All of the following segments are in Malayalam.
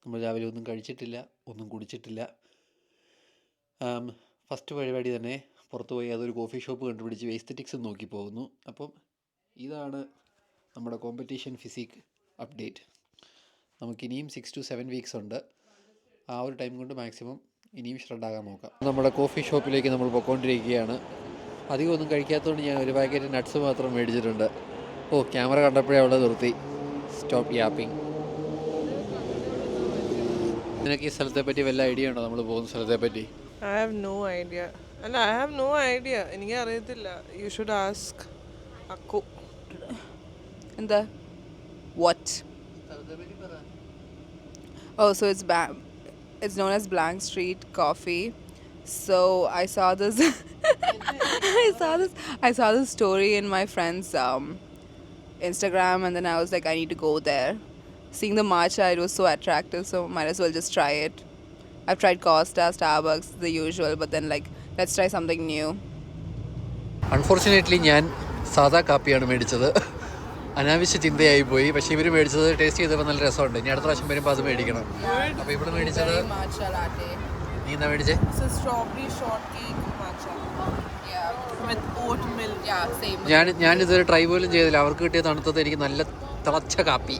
നമ്മൾ രാവിലെ ഒന്നും കഴിച്ചിട്ടില്ല, ഒന്നും കുടിച്ചിട്ടില്ല. ഫസ്റ്റ് പരിപാടി തന്നെ പുറത്ത് പോയി അതൊരു കോഫി ഷോപ്പ് കണ്ടുപിടിച്ച് എസ്തെറ്റിക്സ് നോക്കി പോകുന്നു. അപ്പം ഇതാണ് നമ്മുടെ കോമ്പറ്റീഷൻ ഫിസിക് അപ്ഡേറ്റ്. നമുക്കിനിയും 6 to 7 വീക്സ് ഉണ്ട്. ആ ഒരു ടൈം കൊണ്ട് മാക്സിമം ഇനിയും ഷ്രെഡാകാൻ നോക്കാം. നമ്മുടെ കോഫി ഷോപ്പിലേക്ക് നമ്മൾ പോയിക്കൊണ്ടിരിക്കുകയാണ്. അധികം ഒന്നും കഴിക്കാത്തതുകൊണ്ട് ഞാൻ ഒരു പാക്കറ്റ് നട്ട്സ് മാത്രം മേടിച്ചിട്ടുണ്ട്. ക്യാമറ കണ്ടപ്പോഴേ അവിടെ നിർത്തി. സ്റ്റോപ്പ് യാപ്പിംഗ്. നിനക്ക് ഈ സ്ഥലത്തെ പറ്റി വല്ല ഐഡിയ ഉണ്ടോ, നമ്മൾ പോകുന്ന സ്ഥലത്തെ പറ്റി? I have no idea. അല്ല, I have no idea. എനിക്ക് അറിയത്തില്ല. You should ask Akku. എന്താ? What? Oh, so it's known as Blank Street Coffee. So I saw this I saw this story in my friend's Instagram, and then I was like, I need to go there. Seeing the matcha, it was so attractive, so might as well just try it. I've tried Costa, Starbucks, the usual, but then like, let's try something new. Unfortunately ഞാൻ സാധാ കാപ്പിയാണ് മേടിച്ചത്. അനാവശ്യ ചിന്തയായി പോയി. പക്ഷേ ഇവർ മേടിച്ചത് ടേസ്റ്റ് ചെയ്തപ്പോൾ നല്ല രസമുണ്ട്. ഇനി അടുത്ത പ്രാവശ്യം വരുമ്പോൾ അത് മേടിക്കണം. അപ്പോൾ ഇവിടെ മേടിച്ചത് Matcha latte. നീ എന്താ മേടിച്ചേ? It's a strawberry shortcake matcha. Yeah. With oat milk. Yeah, same. ഞാനിതൊരു ട്രൈ പോലും ചെയ്തില്ല. അവർക്ക് കിട്ടിയ തണുത്തത് എനിക്ക് നല്ല തിളച്ച കാപ്പി.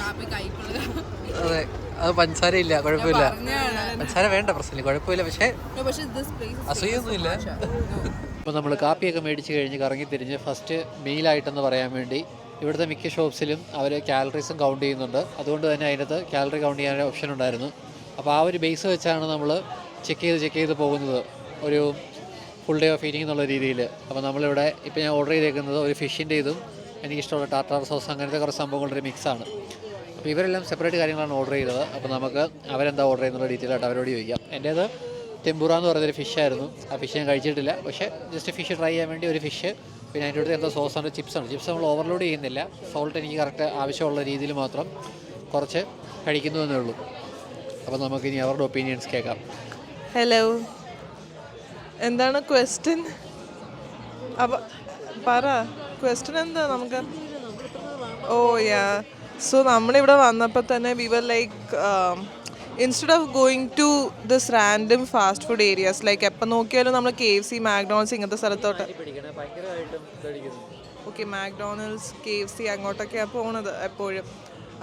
കാപ്പി കൈപ്പുള്ള. അതെ, അത് പഞ്ചസാര ഇല്ല, കുഴപ്പമില്ല. പഞ്ചസാര വേണ്ട, പ്രശ്നമില്ല, കുഴപ്പമില്ല. പക്ഷേ അസൂയൊന്നുമില്ല. ഇപ്പോൾ നമ്മൾ കാപ്പിയൊക്കെ മേടിച്ച് കഴിഞ്ഞ് കറങ്ങി തിരിഞ്ഞ് ഫസ്റ്റ് മെയിലായിട്ടെന്ന് പറയാൻ വേണ്ടി ഇവിടുത്തെ മിക്ക ഷോപ്സിലും അവർ കാലറീസും കൗണ്ട് ചെയ്യുന്നുണ്ട്. അതുകൊണ്ട് തന്നെ അതിനകത്ത് കാലറി കൗണ്ട് ചെയ്യാൻ ഓപ്ഷൻ ഉണ്ടായിരുന്നു. അപ്പോൾ ആ ഒരു ബേസ് വെച്ചാണ് നമ്മൾ ചെക്ക് ചെയ്ത് പോകുന്നത്, ഒരു ഫുൾ ഡേ ഓഫ് ഈറ്റിംഗ് എന്നുള്ള രീതിയിൽ. അപ്പോൾ നമ്മളിവിടെ ഇപ്പോൾ ഞാൻ ഓർഡർ ചെയ്തേക്കുന്നത് ഒരു ഫിഷിൻ്റെ ഇതും എനിക്കിഷ്ടമുള്ള ടാറ്റാർ സോസ്, അങ്ങനത്തെ കുറച്ച് സംഭവങ്ങളുടെ ഒരു മിക്സാണ്. അപ്പോൾ ഇവരെല്ലാം സെപ്പറേറ്റ് കാര്യങ്ങളാണ് ഓർഡർ ചെയ്തത്. അപ്പോൾ നമുക്ക് അവരെന്താ ഓർഡർ ചെയ്യുന്നുള്ള ഡീറ്റെയിൽ ആയിട്ട് അവരോട് ചോദിക്കാം. എൻ്റേത് ടെമ്പുറ എന്ന് പറയുന്നൊരു ഫിഷായിരുന്നു. ആ ഫിഷ് ഞാൻ കഴിച്ചിട്ടില്ല, പക്ഷേ ജസ്റ്റ് ഫിഷ് ട്രൈ ചെയ്യാൻ വേണ്ടി ഒരു ഫിഷ്, പിന്നെ അതിൻ്റെ അടുത്ത് എന്തോ സോസാണ്, ചിപ്സാണ്. ചിപ്സ് നമ്മൾ ഓവർലോഡ് ചെയ്യുന്നില്ല, സോൾട്ട് എനിക്ക് കറക്റ്റ് ആവശ്യമുള്ള രീതിയിൽ മാത്രം കുറച്ച് കഴിക്കുന്നു എന്നേ ഉള്ളൂ. അപ്പോൾ നമുക്കിനി അവരുടെ ഒപ്പീനിയൻസ് കേൾക്കാം. ഹലോ, എന്താണ് ക്വസ്റ്റ്യൻ? അപ്പം പറ, ക്വസ്റ്റ്യൻ എന്താ? നമുക്ക് സോ നമ്മളിവിടെ വന്നപ്പോൾ തന്നെ we were like, instead of going to this random fast food areas, like എപ്പോൾ നോക്കിയാലും നമ്മൾ KFC, മാക്ഡോണൽസ് ഇങ്ങനത്തെ സ്ഥലത്തോട്ട്, ഓക്കെ, മാക്ഡോണൽഡ്സ്, KFC അങ്ങോട്ടൊക്കെയാണ് പോണത് എപ്പോഴും.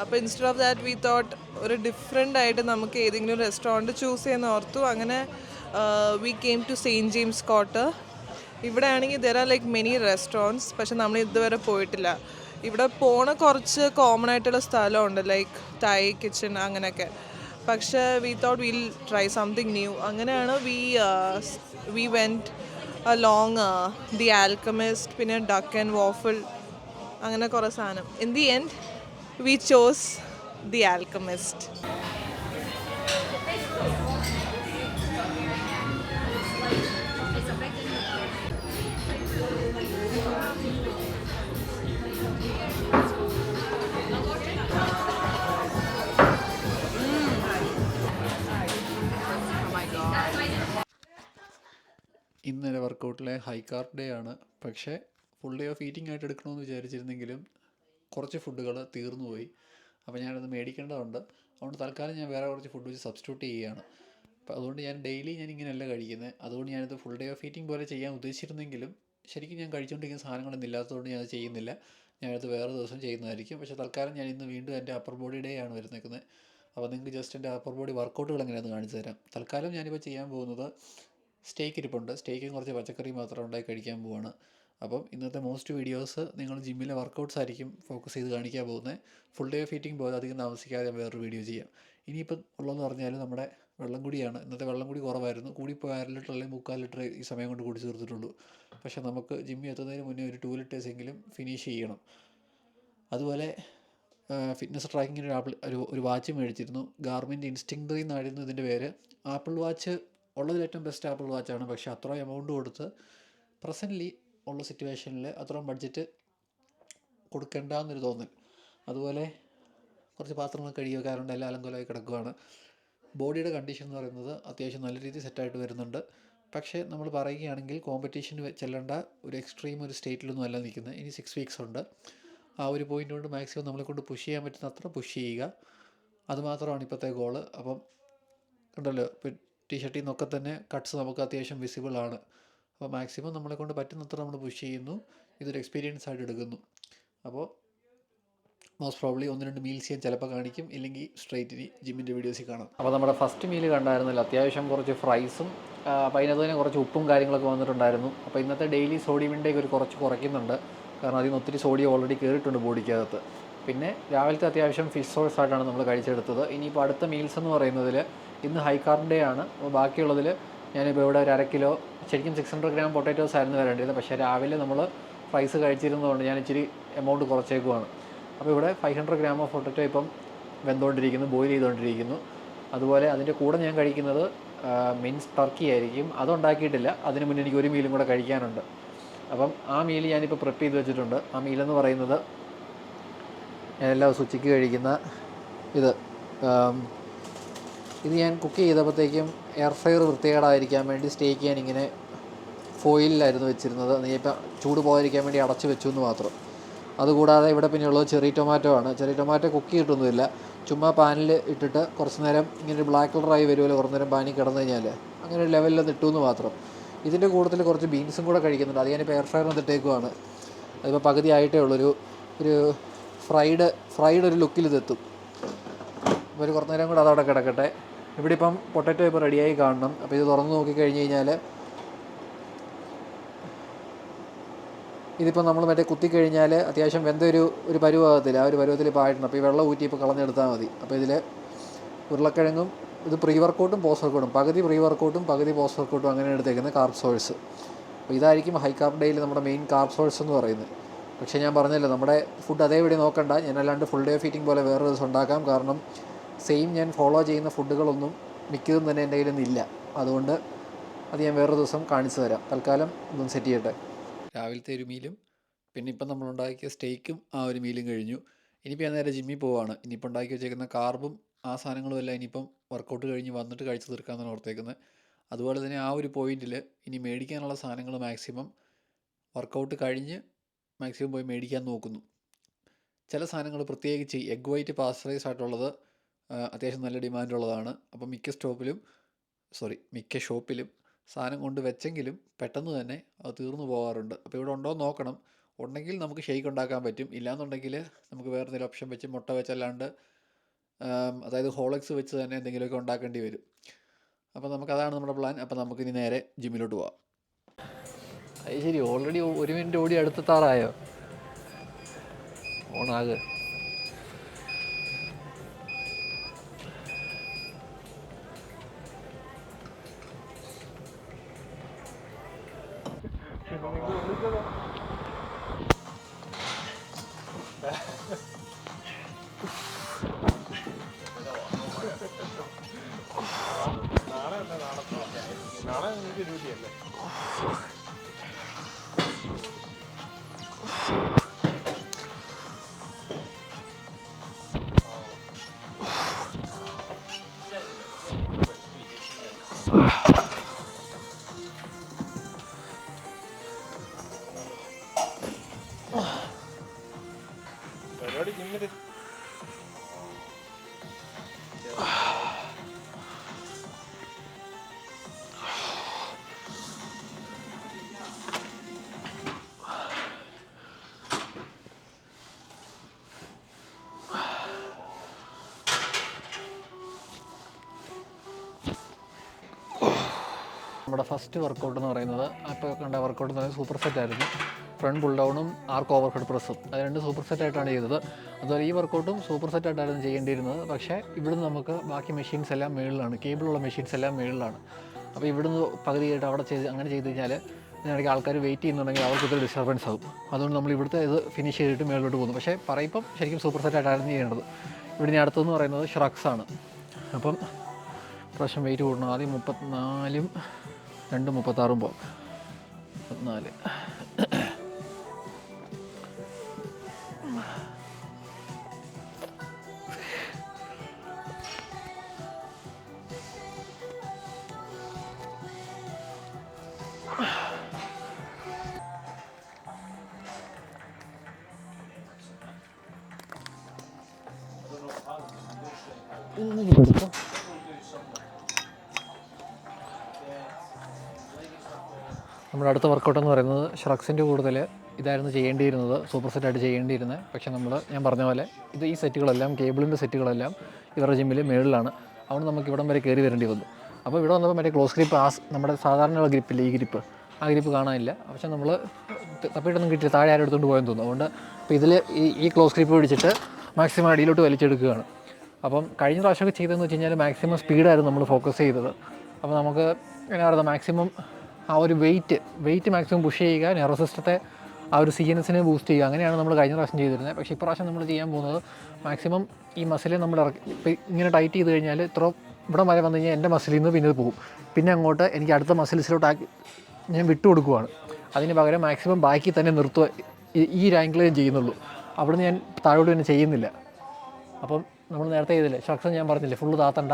അപ്പോൾ instead of that we thought ഒരു ഡിഫറെൻ്റ് ആയിട്ട് നമുക്ക് ഏതെങ്കിലും റെസ്റ്റോറൻറ്റ് ചൂസ് ചെയ്യുന്ന ഓർത്തു. അങ്ങനെ we came to Saint James quarter. ഇവിടെ ആണെങ്കിൽ there are like many restaurants, പക്ഷെ നമ്മൾ ഇതുവരെ പോയിട്ടില്ല. ഇവിടെ പോണ കുറച്ച് കോമൺ ആയിട്ടുള്ള സ്ഥലമുണ്ട്, ലൈക്ക് തൈ കിച്ചൺ അങ്ങനെയൊക്കെ. പക്ഷേ we thought will try something new. അങ്ങനെയാണ് we went along the alchemist, പിന്നെ ഡക്ക് ആൻഡ് വാഫിൾ, അങ്ങനെ കുറേ സാധനം. In the end we chose the alchemist. ഇന്നലെ വർക്കൗട്ടിലെ ഹൈ കാർബ് ഡേ ആണ്. പക്ഷേ ഫുൾ ഡേ ഓഫ് ഈറ്റിംഗ് ആയിട്ട് എടുക്കണമെന്ന് വിചാരിച്ചിരുന്നെങ്കിലും കുറച്ച് ഫുഡുകൾ തീർന്നു പോയി. അപ്പോൾ ഞാനത് മേടിക്കേണ്ടതുണ്ട്. അതുകൊണ്ട് തൽക്കാലം ഞാൻ വേറെ കുറച്ച് ഫുഡ് വെച്ച് സബ്സ്റ്റിറ്റ്യൂട്ട് ചെയ്യുകയാണ്. അപ്പോൾ അതുകൊണ്ട് ഞാൻ ഡെയിലി ഇങ്ങനെയല്ല കഴിക്കുന്നത്. അതുകൊണ്ട് ഞാനിത് ഫുൾ ഡേ ഓഫ് ഈറ്റിംഗ് പോലെ ചെയ്യാൻ ഉദ്ദേശിച്ചിരുന്നെങ്കിലും ശരിക്കും ഞാൻ കഴിച്ചുകൊണ്ടിരിക്കുന്ന സാധനങ്ങളൊന്നും ഇല്ലാത്തതുകൊണ്ട് ഞാനത് ചെയ്യുന്നില്ല. ഞാനത് വേറെ ദിവസം ചെയ്യുന്നതായിരിക്കും. പക്ഷേ തൽക്കാലം ഞാൻ ഇന്ന് വീണ്ടും എൻ്റെ അപ്പർ ബോഡി ഡേ ആണ് വരുന്നത്. അപ്പോൾ നിങ്ങൾക്ക് ജസ്റ്റ് എൻ്റെ അപ്പർ ബോഡി വർക്കൗട്ടുകൾ എങ്ങനെയാണെന്ന് കാണിച്ചു തരാം. തൽക്കാലം ഞാനിപ്പോൾ ചെയ്യാൻ പോകുന്നത് സ്റ്റേക്ക് ഇരിപ്പുണ്ട്. സ്റ്റേക്കും കുറച്ച് പച്ചക്കറി മാത്രം ഉണ്ടാക്കി കഴിക്കാൻ പോവാണ്. അപ്പം ഇന്നത്തെ മോസ്റ്റ് വീഡിയോസ് നിങ്ങൾ ജിമ്മിലെ വർക്കൗട്ട്സ് ആയിരിക്കും ഫോക്കസ് ചെയ്ത് കാണിക്കാൻ പോകുന്നത്. ഫുൾ ഡേ ഓഫ് ഈറ്റിംഗ് പോലെ അധികം താമസിക്കാതെ വേറൊരു വീഡിയോ ചെയ്യാം. ഇനിയിപ്പം ഉള്ളതെന്ന് പറഞ്ഞാൽ നമ്മുടെ വെള്ളം കുടിയാണ്. ഇന്നത്തെ വെള്ളം കുടി കുറവായിരുന്നു. കൂടിപ്പോയി 1/2 ലിറ്റർ അല്ലെങ്കിൽ 3/4 ലിറ്റർ ഈ സമയം കൊണ്ട് കുടിച്ച് തീർത്തിട്ടുള്ളൂ. പക്ഷേ നമുക്ക് ജിമ്മിൽ എത്തുന്നതിന് മുന്നേ ഒരു 2 ലിറ്റേഴ്സെങ്കിലും ഫിനിഷ് ചെയ്യണം. അതുപോലെ ഫിറ്റ്നസ് ട്രാക്കിങ്ങിന് ഒരു വാച്ച് മേടിച്ചിരുന്നു. ഗാർമിൻ്റെ ഇൻസ്റ്റിങ്ക്റ്റ് എന്നായിരുന്നു ഇതിൻ്റെ പേര്. ആപ്പിൾ വാച്ച് ഉള്ളതിലേറ്റവും ബെസ്റ്റ് ആപ്പിൾ വാച്ചാണ്. പക്ഷേ അത്രയും എമൗണ്ട് കൊടുത്ത് പ്രസൻ്റ്ലി ഉള്ള സിറ്റുവേഷനിൽ അത്രയും ബഡ്ജറ്റ് കൊടുക്കേണ്ടെന്നൊരു തോന്നൽ. അതുപോലെ കുറച്ച് പാത്രങ്ങൾ കഴുകി വെക്കാറുണ്ട്, എല്ലാം അലങ്കോലമായി കിടക്കുകയാണ്. ബോഡിയുടെ കണ്ടീഷൻ എന്ന് പറയുന്നത് അത്യാവശ്യം നല്ല രീതിയിൽ സെറ്റായിട്ട് വരുന്നുണ്ട്. പക്ഷേ നമ്മൾ പറയുകയാണെങ്കിൽ കോമ്പറ്റീഷന് ചെല്ലേണ്ട ഒരു എക്സ്ട്രീം ഒരു സ്റ്റേറ്റിലൊന്നും അല്ല നിൽക്കുന്നത്. ഇനി 6 വീക്സ് ഉണ്ട്. ആ ഒരു പോയിൻ്റ് കൊണ്ട് മാക്സിമം നമ്മളെ കൊണ്ട് പുഷ് ചെയ്യാൻ പറ്റുന്ന അത്ര പുഷ് ചെയ്യുക. അതുമാത്രമാണ് ഇപ്പോഴത്തെ ഗോള്. അപ്പം കണ്ടല്ലോ, ഇപ്പം ടീഷർട്ടിൽ നിന്നൊക്കെ തന്നെ കട്ട്സ് നമുക്ക് അത്യാവശ്യം വിസിബിൾ ആണ്. അപ്പോൾ മാക്സിമം നമ്മളെ കൊണ്ട് പറ്റുന്നത്ര നമ്മൾ പുഷ് ചെയ്യുന്നു, ഇതൊരു എക്സ്പീരിയൻസ് ആയിട്ട് എടുക്കുന്നു. അപ്പോൾ മോസ്റ്റ് പ്രോബ്ലി 1-2 മീൽസ് ഞാൻ ചിലപ്പോൾ കാണിക്കും, ഇല്ലെങ്കിൽ സ്ട്രൈറ്റ് ഇനി ജിമ്മിൻ്റെ വീഡിയോസിൽ കാണാം. അപ്പോൾ നമ്മുടെ ഫസ്റ്റ് മീൽ കണ്ടായിരുന്നല്ലോ, അത്യാവശ്യം കുറച്ച് ഫ്രൈസും അപ്പോൾ അതിനകത്ത് തന്നെ കുറച്ച് ഉപ്പും കാര്യങ്ങളൊക്കെ വന്നിട്ടുണ്ടായിരുന്നു. അപ്പോൾ ഇന്നത്തെ ഡെയിലി സോഡിയം ഇൻടേക്ക് ഒരു കുറച്ച് കുറയ്ക്കുന്നുണ്ട്, കാരണം അതിന് ഒത്തിരി സോഡിയം ഓൾറെഡി കയറിയിട്ടുണ്ട് ബോഡിക്കകത്ത്. പിന്നെ രാവിലത്തെ അത്യാവശ്യം ഫിഷ് സോഴ്സ് ആയിട്ടാണ് നമ്മൾ കഴിച്ചെടുത്തത്. ഇനിയിപ്പോൾ അടുത്ത മീൽസ് എന്ന് പറയുന്നതിൽ ഇന്ന് ഹൈ കാർബ് ഡേ ആണ്. അപ്പോൾ ബാക്കിയുള്ളതിൽ ഞാനിപ്പോൾ ഇവിടെ ഒരു 1/2 കിലോ, ശരിക്കും 600 ഗ്രാം പൊട്ടാറ്റോസ് ആയിരുന്നു വരേണ്ടത്, പക്ഷേ രാവിലെ നമ്മൾ ഫ്രൈസ് കഴിച്ചിരുന്നതുകൊണ്ട് ഞാൻ ഇച്ചിരി എമൗണ്ട് കുറച്ചേക്കുവാണ്. അപ്പോൾ ഇവിടെ 500 ഗ്രാം ഓഫ് പൊട്ടറ്റോ ഇപ്പം വെന്തുകൊണ്ടിരിക്കുന്നു, ബോയിൽ ചെയ്തുകൊണ്ടിരിക്കുന്നു. അതുപോലെ അതിൻ്റെ കൂടെ ഞാൻ കഴിക്കുന്നത് മിൻസ് ടർക്കി ആയിരിക്കും. അതുണ്ടാക്കിയിട്ടില്ല, അതിന് മുന്നേ എനിക്ക് ഒരു മീലും കൂടെ കഴിക്കാനുണ്ട്. അപ്പം ആ മീൽ ഞാനിപ്പോൾ പ്രിപ്പ് ചെയ്ത് വെച്ചിട്ടുണ്ട്. ആ മീലെന്ന് പറയുന്നത് ഞാൻ എല്ലാ ദിവസവും ഉച്ചയ്ക്ക് കഴിക്കുന്ന ഇത് ഞാൻ കുക്ക് ചെയ്തപ്പോഴത്തേക്കും എയർ ഫ്രയർ വൃത്തികേടായിരിക്കാൻ വേണ്ടി സ്റ്റേക്ക് ഞാനിങ്ങനെ ഫോയിലായിരുന്നു വെച്ചിരുന്നത്. ഇപ്പം ചൂട് പോകാതിരിക്കാൻ വേണ്ടി അടച്ചു വെച്ചു എന്ന് മാത്രം. അതുകൂടാതെ ഇവിടെ പിന്നെയുള്ളത് ചെറി ടൊമാറ്റോ ആണ്. ചെറി ടൊമാറ്റോ കുക്ക് ചെയ്തിട്ടൊന്നുമില്ല, ചുമ്മാ പാനിൽ ഇട്ടിട്ട് കുറച്ച് നേരം ഇങ്ങനെ ഒരു ബ്ലാക്ക് കളറായി വരുമല്ലോ കുറച്ച് നേരം പാനിൽ കിടന്നു കഴിഞ്ഞാൽ, അങ്ങനെ ഒരു ലെവലിൽ ഇട്ടു എന്ന് മാത്രം. ഇതിൻ്റെ കൂട്ടത്തിൽ കുറച്ച് ബീൻസും കൂടെ കഴിക്കുന്നുണ്ട്, അത് ഞാനിപ്പോൾ എയർ ഫ്രയറിന് ഇട്ടേക്കുവാണ്. അതിപ്പോൾ പകുതി ആയിട്ടേ ഉള്ളൂ, ഒരു ഫ്രൈഡ് ഒരു ലുക്കിൽ ഇതെത്തും. അപ്പോൾ ഒരു കുറച്ച് നേരം കൂടെ അതവിടെ കിടക്കട്ടെ. ഇവിടെ ഇപ്പം പൊട്ടറ്റോ ഇപ്പോൾ റെഡിയായി കാണണം. അപ്പോൾ ഇത് തുറന്ന് നോക്കിക്കഴിഞ്ഞ് കഴിഞ്ഞാൽ ഇതിപ്പോൾ നമ്മൾ മറ്റേ കുത്തിക്കഴിഞ്ഞാൽ അത്യാവശ്യം ഒരു പരുവാകത്തില്ല, ആ ഒരു പരുവത്തിൽ ഇപ്പോൾ ആയിട്ടുണ്ട്. അപ്പോൾ ഈ വെള്ളം ഊറ്റി ഇപ്പോൾ കളഞ്ഞെടുത്താൽ മതി. അപ്പോൾ ഇതിൽ ഉരുളക്കിഴങ്ങും, ഇത് പ്രീ വർക്കൗട്ടും പോസ്റ്റ് വർക്കൗട്ടും, പകുതി പ്രീ വർക്കൗട്ടും പകുതി പോസ്റ്റ് വർക്കൗട്ടും അങ്ങനെ എടുത്തേക്കുന്നത് കാർബ് സോഴ്സ്. അപ്പോൾ ഇതായിരിക്കും ഹൈ കാർബ് ഡേയിൽ നമ്മുടെ മെയിൻ കാർബ് സോഴ്സ് എന്ന് പറയുന്നത്. പക്ഷേ ഞാൻ പറഞ്ഞല്ലോ, നമ്മുടെ ഫുഡ് അതേപടി നോക്കണ്ട, ഞാൻ അല്ലാണ്ട് ഫുൾ ഡേ ഓഫ് ഈറ്റിംഗ് പോലെ വേറൊരു ദിവസം ഉണ്ടാക്കാം. കാരണം സെയിം ഞാൻ ഫോളോ ചെയ്യുന്ന ഫുഡുകളൊന്നും മിക്കതും തന്നെ എൻ്റെ കയ്യിലൊന്നും ഇല്ല. അതുകൊണ്ട് അത് ഞാൻ വേറൊരു ദിവസം കാണിച്ചു തരാം. തൽക്കാലം ഇതൊന്ന് സെറ്റ് ചെയ്യട്ടെ. രാവിലത്തെ ഒരു മീലും പിന്നെ ഇപ്പം നമ്മളുണ്ടാക്കിയ സ്റ്റേക്കും ആ ഒരു മീലും കഴിഞ്ഞു. ഇനിയിപ്പോൾ ഞാൻ നേരെ ജിമ്മിൽ പോവാണ്. ഇനിയിപ്പോൾ ഉണ്ടാക്കി വെച്ചേക്കുന്ന കാർബും ആ സാധനങ്ങളും എല്ലാം ഇനിയിപ്പം വർക്കൗട്ട് കഴിഞ്ഞ് വന്നിട്ട് കഴിച്ച് തീർക്കാമെന്നാണ് ഓർത്തേക്കുന്നത്. അതുപോലെ തന്നെ ആ ഒരു പോയിന്റിൽ ഇനി മേടിക്കാനുള്ള സാധനങ്ങൾ മാക്സിമം വർക്കൗട്ട് കഴിഞ്ഞ് മാക്സിമം പോയി മേടിക്കാൻ നോക്കുന്നു. ചില സാധനങ്ങൾ പ്രത്യേകിച്ച് എഗ് വൈറ്റ് പാസ്ചറൈസ് ആയിട്ടുള്ളത് അത്യാവശ്യം നല്ല ഡിമാൻഡുള്ളതാണ്. അപ്പം മിക്ക ഷോപ്പിലും സാധനം കൊണ്ട് വെച്ചെങ്കിലും പെട്ടെന്ന് തന്നെ അത് തീർന്നു പോകാറുണ്ട്. അപ്പോൾ ഇവിടെ ഉണ്ടോ എന്ന് നോക്കണം. ഉണ്ടെങ്കിൽ നമുക്ക് ഷെയ്ക്ക് ഉണ്ടാക്കാൻ പറ്റും, ഇല്ലയെന്നുണ്ടെങ്കിൽ നമുക്ക് വേറെ എന്തെങ്കിലും ഓപ്ഷൻ വെച്ച് മുട്ട വെച്ചല്ലാണ്ട് അതായത് ഹോളക്സ് വെച്ച് തന്നെ എന്തെങ്കിലുമൊക്കെ ഉണ്ടാക്കേണ്ടി വരും. അപ്പോൾ നമുക്കതാണ് നമ്മുടെ പ്ലാൻ. അപ്പോൾ നമുക്കിനി നേരെ ജിമ്മിലോട്ട് പോവാം. അത് ശരി, ഓൾറെഡി 1 മിനിറ്റ് ഓടി അടുത്തെത്താറായോ? ഓണാകെ നാളെ നിങ്ങൾക്ക് ഡ്യൂട്ടിയല്ലേ? പരിപാടി ജിമ്മിൽ നമ്മുടെ ഫസ്റ്റ് വർക്കൗട്ട് എന്ന് പറയുന്നത്, അപ്പോൾ കണ്ട വർക്കൗട്ട് എന്ന് പറയുന്നത് സൂപ്പർ സെറ്റ് ആയിരുന്നു. ഫ്രണ്ട് പുൾ ഡൗണും ആർക്ക് ഓവർ ഹെഡ് പ്രസ്സും, അത് 2 സൂപ്പർ സെറ്റായിട്ടാണ് ചെയ്തത്. അതുപോലെ ഈ വർക്കൗട്ടും സൂപ്പർ സെറ്റായിട്ടായിരുന്നു ചെയ്യേണ്ടിയിരുന്നത്. പക്ഷേ ഇവിടുന്ന് നമുക്ക് ബാക്കി മെഷീൻസ് എല്ലാം മുകളിലാണ്, കേബിളുള്ള മെഷീൻസ് എല്ലാം മുകളിലാണ്. അപ്പോൾ ഇവിടുന്ന് പകുതിയായിട്ട് അവിടെ അങ്ങനെ ചെയ്ത് കഴിഞ്ഞാൽ ഇതിനിടയ്ക്ക് ആൾക്കാർ വെയിറ്റ് ചെയ്യുന്നുണ്ടെങ്കിൽ അവർക്ക് ഇതൊരു ഡിസ്റ്റർബൻസ് ആകും. അതുകൊണ്ട് നമ്മൾ ഇവിടുത്തെ ഇത് ഫിനിഷ് ചെയ്തിട്ട് മുകളിലോട്ട് പോകുന്നു. പക്ഷേ പറയുമ്പം ശരിക്കും സൂപ്പർ സെറ്റായിട്ടായിരുന്നു ചെയ്യേണ്ടത്. ഇവിടെ ഇനി അടുത്തതെന്ന് പറയുന്നത് ഷ്രക്സ് ആണ്. അപ്പം പ്രാവശ്യം വെയിറ്റ് കൂടണം. ആദ്യം 34ഉം 2 36ഉം പോകും. 34 Thank നമ്മുടെ അടുത്ത വർക്കൗട്ട് എന്ന് പറയുന്നത് ഷ്രക്സിൻ്റെ കൂടുതൽ ഇതായിരുന്നു ചെയ്യേണ്ടിയിരുന്നത്, സൂപ്പർ സെറ്റായിട്ട് ചെയ്യേണ്ടിയിരുന്നത്. പക്ഷേ ഞാൻ പറഞ്ഞ പോലെ ഈ സെറ്റുകളെല്ലാം കേബിളിൻ്റെ സെറ്റുകളെല്ലാം ഇവരുടെ ജിമ്മിൽ മേളിലാണ്. അതുകൊണ്ട് നമുക്ക് ഇവിടം വരെ കയറി വരേണ്ടി വന്നു. അപ്പോൾ ഇവിടെ വന്നപ്പോൾ മറ്റേ ക്ലോസ് ഗ്രിപ്പ് നമ്മുടെ സാധാരണയുള്ള ഗ്രിപ്പില്ല, ഈ ഗ്രിപ്പ്, ആ ഗ്രിപ്പ് കാണാനില്ല. പക്ഷേ നമ്മൾ തപ്പിയിട്ടൊന്നും കിട്ടില്ല, താഴെ ആരും എടുത്തുകൊണ്ട് പോയെന്ന് തോന്നുന്നു. അതുകൊണ്ട് ഇപ്പോൾ ഇതിൽ ഈ ക്ലോസ് ഗ്രിപ്പ് പിടിച്ചിട്ട് മാക്സിമം അടിയിലോട്ട് വലിച്ചെടുക്കുകയാണ്. അപ്പം കഴിഞ്ഞ പ്രാവശ്യമൊക്കെ ചെയ്തതെന്ന് വെച്ച് കഴിഞ്ഞാൽ മാക്സിമം സ്പീഡായിരുന്നു നമ്മൾ ഫോക്കസ് ചെയ്തത്. അപ്പോൾ നമുക്ക് എന്നാ പറയുക, മാക്സിമം ആ ഒരു വെയിറ്റ് മാക്സിമം പുഷ് ചെയ്യുക, നെർവസ് സിസ്റ്റത്തെ ആ ഒരു CNS ബൂസ്റ്റ് ചെയ്യുക, അങ്ങനെയാണ് നമ്മൾ കഴിഞ്ഞ പ്രാവശ്യം ചെയ്തിരുന്നത്. പക്ഷേ ഇപ്രാവശ്യം നമ്മൾ ചെയ്യാൻ പോകുന്നത് മാക്സിമം ഈ മസിലെ നമ്മൾ ഇപ്പോൾ ഇങ്ങനെ ടൈറ്റ് ചെയ്ത് കഴിഞ്ഞാൽ ഇവിടെ വരെ വന്നു കഴിഞ്ഞാൽ എൻ്റെ മസിലിൽ നിന്ന് പിന്നെ പോകും. പിന്നെ അങ്ങോട്ട് എനിക്ക് അടുത്ത മസിൽസിലോട്ടാക്കി ഞാൻ വിട്ടു കൊടുക്കുവാണ്. അതിന് പകരം മാക്സിമം ബാക്കി തന്നെ നിർത്തുക, ഈ റാങ്കിൽ ഞാൻ ചെയ്യുന്നുള്ളൂ. അവിടുന്ന് ഞാൻ താഴോട്ട് തന്നെ ചെയ്യുന്നില്ല. അപ്പം നമ്മൾ നേരത്തെ ചെയ്തില്ലേ ഷ്രക്സ്, ഞാൻ പറഞ്ഞില്ലേ ഫുള്ള് താത്തണ്ട,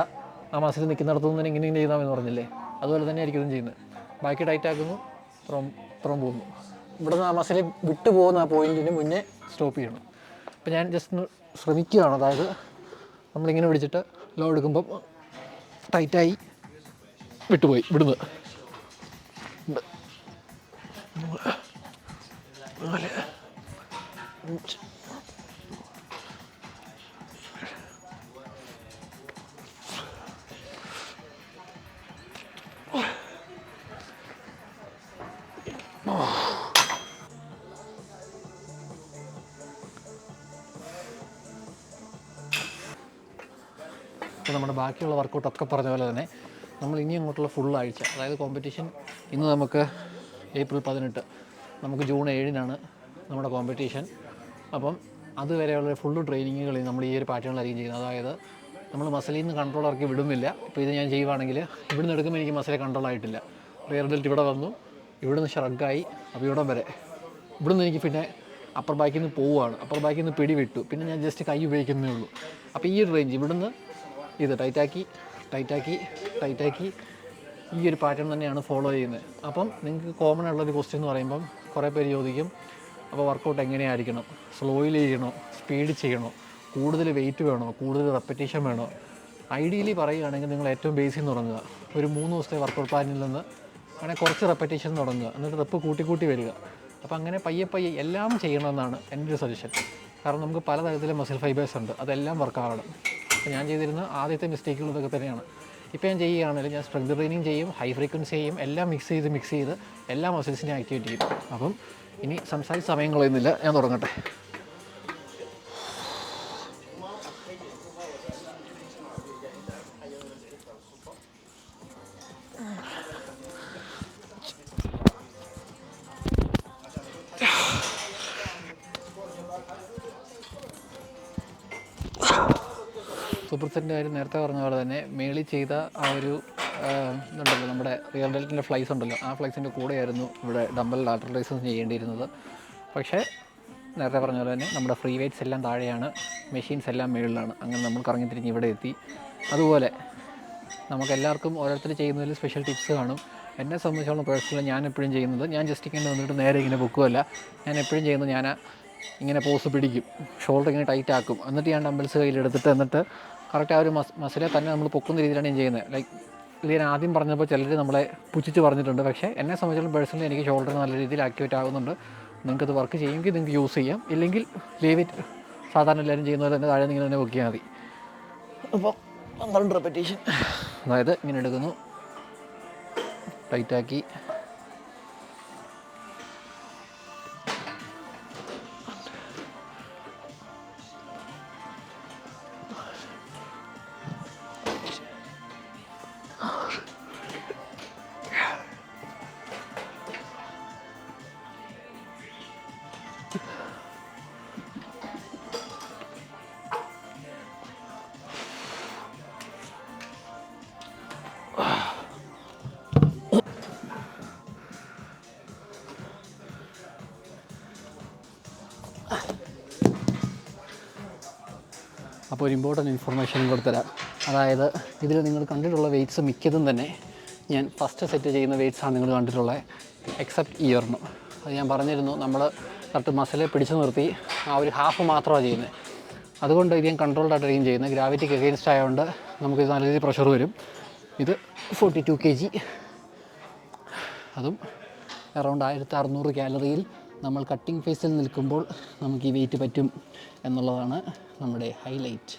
ആ മസിൽ നിൽക്കുന്നിടത്തുനിന്ന് ഇങ്ങനെ ചെയ്താമെന്ന് പറഞ്ഞില്ലേ, അതുപോലെ തന്നെ ആയിരിക്കും ഇതും ചെയ്യുന്നത്. ബാക്കി ടൈറ്റ് ആക്കുന്നു, പുറം പോകുന്നു. ഇവിടുന്ന് ആ മസിൽ വിട്ടു പോകുന്ന ആ പോയിൻറ്റിന് മുന്നേ സ്റ്റോപ്പ് ചെയ്യണം. അപ്പോൾ ഞാൻ ജസ്റ്റ് ഒന്ന് ശ്രമിക്കുകയാണ്. അതായത് നമ്മളിങ്ങനെ പിടിച്ചിട്ട് ലോ എടുക്കുമ്പം ടൈറ്റായി വിട്ടുപോയി, ഇവിടുന്ന് 4 5 അപ്പോൾ നമ്മുടെ ബാക്കിയുള്ള വർക്കൗട്ടൊക്കെ പറഞ്ഞ പോലെ തന്നെ നമ്മൾ ഇനി അങ്ങോട്ടുള്ള ഫുൾ ആഴ്ച, അതായത് കോമ്പറ്റീഷൻ ഇന്ന് നമുക്ക് ഏപ്രിൽ 18, നമുക്ക് ജൂൺ 7-നാണ് നമ്മുടെ കോമ്പറ്റീഷൻ. അപ്പം അതുവരെയുള്ള ഫുള്ള് ട്രെയിനിങ്ങുകൾ നമ്മൾ ഈ ഒരു പാറ്റേണിലായിരിക്കും ചെയ്യുന്നത്. അതായത് നമ്മൾ മസിലിൽ നിന്ന് കൺട്രോൾ ഇറക്കി വിടുന്നില്ല. ഇപ്പോൾ ഇത് ഞാൻ ചെയ്യുവാണെങ്കിൽ ഇവിടുന്ന് എടുക്കുമ്പോൾ എനിക്ക് മസിലെ കൺട്രോൾ ആയിട്ടില്ല. റിയർ ഡെൽറ്റ് ഇവിടെ വന്നു, ഇവിടുന്ന് ഷ്രഗായി, അപ്പോൾ ഇവിടം വരെ. ഇവിടുന്ന് എനിക്ക് പിന്നെ അപ്പർ ബാക്കിൽ നിന്ന് പോവുകയാണ്, അപ്പർ ബാക്കിൽ നിന്ന് പിടി വിട്ടു, പിന്നെ ഞാൻ ജസ്റ്റ് കൈ ഉപയോഗിക്കുന്നേ ഉള്ളൂ. അപ്പോൾ ഈ ഒരു റേഞ്ച് ഇവിടുന്ന് ഇത് ടൈറ്റാക്കി ഈ ഒരു പാറ്റേൺ തന്നെയാണ് ഫോളോ ചെയ്യുന്നത്. അപ്പം നിങ്ങൾക്ക് കോമൺ ഉള്ളൊരു ക്വസ്റ്റ്യൻ എന്ന് പറയുമ്പം കുറേ പേര് ചോദിക്കും, അപ്പോൾ വർക്കൗട്ട് എങ്ങനെയായിരിക്കണം, സ്ലോയിൽ ചെയ്യണോ, സ്പീഡ് ചെയ്യണോ, കൂടുതൽ വെയിറ്റ് വേണോ, കൂടുതൽ റെപ്പറ്റീഷൻ വേണോ? ഐഡിയലി പറയുകയാണെങ്കിൽ നിങ്ങൾ ഏറ്റവും ബേസിൽ നിന്ന് തുടങ്ങുക. ഒരു 3 ദിവസത്തെ വർക്കൗട്ട് പ്ലാനിൽ നിന്ന് അങ്ങനെ കുറച്ച് റെപ്പറ്റീഷൻ തുടങ്ങുക, എന്നിട്ട് റെപ്പ് കൂട്ടി വരിക. അപ്പോൾ അങ്ങനെ പയ്യെ എല്ലാം ചെയ്യണമെന്നാണ് എൻ്റെ ഒരു സജഷൻ. കാരണം നമുക്ക് പലതരത്തിലെ മസിൽ ഫൈബേഴ്സ് ഉണ്ട്, അതെല്ലാം വർക്കാവണം. അപ്പോൾ ഞാൻ ചെയ്തിരുന്ന ആദ്യത്തെ മിസ്റ്റേക്കുകൾ ഇതൊക്കെ തന്നെയാണ്. ഇപ്പോൾ ഞാൻ ചെയ്യുകയാണെങ്കിൽ ഞാൻ സ്ട്രെങ്ത് ട്രെയിനിങ് ചെയ്യും, ഹൈ ഫ്രീക്വൻസി ചെയ്യും, എല്ലാം മിക്സ് ചെയ്ത് എല്ലാ മസിൽസിനെയും ആക്ടിവേറ്റ് ചെയ്യും. അപ്പം ഇനി സംസാരിച്ച് സമയം കളയുന്നില്ല, ഞാൻ തുടങ്ങട്ടെ. സൂപ്പർ സെറ്റിൻ്റെ കാര്യം നേരത്തെ പറഞ്ഞ പോലെ തന്നെ മേളിൽ ചെയ്ത ആ ഒരു ഇതുണ്ടല്ലോ, നമ്മുടെ റിയർ ഡെൽറ്റിൻ്റെ ഫ്ലൈസ് ഉണ്ടല്ലോ, ആ ഫ്ലൈസിൻ്റെ കൂടെയായിരുന്നു ഇവിടെ ഡംബൽ ലാറ്ററൽ റൈസസ് ചെയ്യേണ്ടിയിരുന്നത്. പക്ഷേ നേരത്തെ പറഞ്ഞ പോലെ തന്നെ നമ്മുടെ ഫ്രീ വെയ്റ്റ്സ് എല്ലാം താഴെയാണ്, മെഷീൻസ് എല്ലാം മേളിലാണ്. അങ്ങനെ നമ്മൾ കറങ്ങി തിരിഞ്ഞ് ഇവിടെ എത്തി. അതുപോലെ നമുക്കെല്ലാവർക്കും ഓരോരുത്തർ ചെയ്യുന്നതിൽ സ്പെഷ്യൽ ടിപ്സ് കാണും. എന്നെ സംബന്ധിച്ചോളം പേഴ്സണലി ഞാൻ എപ്പോഴും ചെയ്യുന്നത്, ഞാൻ ജസ്റ്റ് ഇങ്ങനെ വന്നിട്ട് നേരെ ഇങ്ങനെ പൊക്കുമല്ല. ഞാൻ എപ്പോഴും ചെയ്യുന്നത്, ഞാൻ ഇങ്ങനെ പോസ് പിടിക്കും, ഷോൾഡർ ഇങ്ങനെ ടൈറ്റ് ആക്കും, എന്നിട്ട് ഞാൻ ഡംബൽസ് കയ്യിലെടുത്തിട്ട് എന്നിട്ട് കറക്റ്റ് ആ ഒരു മസിലെ തന്നെ നമ്മൾ പൊക്കുന്ന രീതിയിലാണ് ഞാൻ ചെയ്യുന്നത്. ലൈക്ക് ഇത് ഞാൻ ആദ്യം പറഞ്ഞപ്പോൾ ചിലർ നമ്മളെ പുച്ഛിച്ച് പറഞ്ഞിട്ടുണ്ട്. പക്ഷേ എന്നെ സംബന്ധിച്ചിടത്തോളം പേഴ്സണലി എനിക്ക് ഷോൾഡർ നല്ല രീതിയിൽ ആക്ടിവേറ്റ് ആകുന്നുണ്ട്. നിങ്ങൾക്കത് വർക്ക് ചെയ്യുമെങ്കിൽ നിങ്ങൾക്ക് യൂസ് ചെയ്യാം, ഇല്ലെങ്കിൽ ലീവ് ഇറ്റ്. സാധാരണ എല്ലാവരും ചെയ്യുന്ന പോലെ തന്നെ താഴെ നിങ്ങൾ തന്നെ പൊക്കിയാൽ മതി. അപ്പോൾ 12 റെപ്പറ്റീഷൻ, അതായത് ഇങ്ങനെ എടുക്കുന്നു, ടൈറ്റാക്കി, അപ്പോൾ ഒരു ഇമ്പോർട്ടൻറ്റ് ഇൻഫർമേഷൻ കൊടുത്തരാം. അതായത് ഇതിൽ നിങ്ങൾ കണ്ടിട്ടുള്ള വെയ്റ്റ്സ് മിക്കതും തന്നെ ഞാൻ ഫസ്റ്റ് സെറ്റ് ചെയ്യുന്ന വെയ്റ്റ്സാണ് നിങ്ങൾ കണ്ടിട്ടുള്ളത്, എക്സെപ്റ്റ് ഈ ഒരെണ്ണം. അത് ഞാൻ പറഞ്ഞിരുന്നു, നമ്മൾ കറക്റ്റ് മസിലെ പിടിച്ചു നിർത്തി ആ ഒരു ഹാഫ് മാത്രമാണ് ചെയ്യുന്നത്. അതുകൊണ്ട് ഇത് ഞാൻ കൺട്രോൾഡ് ആയിട്ട് ട്രെയിൻ ചെയ്യുന്നത്. ഗ്രാവിറ്റിക്ക് എഗെയിൻസ്റ്റ് ആയതുകൊണ്ട് നമുക്കിത് നല്ല രീതിയിൽ പ്രഷർ വരും. ഇത് 42 kg, അതും അറൗണ്ട് 1600 കാലറിയിൽ നമ്മൾ കട്ടിംഗ് ഫേസിൽ നിൽക്കുമ്പോൾ നമുക്ക് ഈ വെയിറ്റ് പറ്റും എന്നുള്ളതാണ് നമ്മുടെ ഹൈലൈറ്റ്.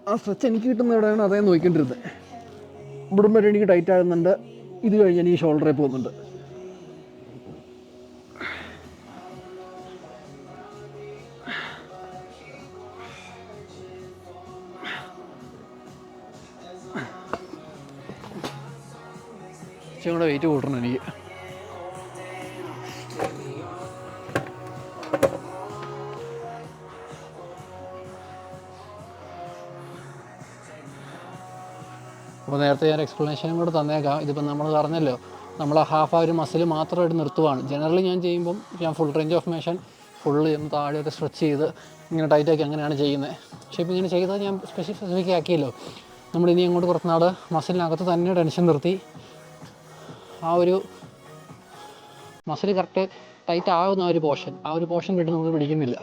ആ സ്ട്രെച്ച് എനിക്ക് കിട്ടുന്ന എവിടെയാണ് അതേ നോക്കിക്കൊണ്ടിരുന്നത്. ഇവിടം വരെ എനിക്ക് ടൈറ്റ് ആകുന്നുണ്ട്, ഇത് കഴിഞ്ഞ് എനിക്ക് ഷോൾഡറിൽ പോകുന്നുണ്ട്. കൂടെ വെയിറ്റ് കൂട്ടണം എനിക്ക്. അപ്പോൾ നേരത്തെ ഞാൻ എക്സ്പ്ലനേഷനും കൂടെ തന്നേക്കാം. ഇതിപ്പോൾ നമ്മൾ പറഞ്ഞല്ലോ, നമ്മൾ ഹാഫ് ആ ഒരു മസിൽ മാത്രമായിട്ട് നിർത്തുവാണ്. ജനറലി ഞാൻ ചെയ്യുമ്പം ഞാൻ full range of motion full ഒന്ന് താഴെയൊക്കെ സ്ട്രെച്ച് ചെയ്ത് ഇങ്ങനെ ടൈറ്റാക്കി അങ്ങനെയാണ് ചെയ്യുന്നത്. പക്ഷേ ഇപ്പോൾ ഇങ്ങനെ ചെയ്തത് ഞാൻ സ്പെസിഫിക് ആക്കിയല്ലോ. നമ്മളിനി അങ്ങോട്ട് കുറച്ച് നാൾ മസിലിനകത്ത് തന്നെ ടെൻഷൻ നിർത്തി ആ ഒരു മസിൽ കറക്റ്റ് ടൈറ്റ് ആകുന്ന ആ ഒരു പോർഷൻ വിട്ട് നമുക്ക് പിടിക്കുന്നില്ല.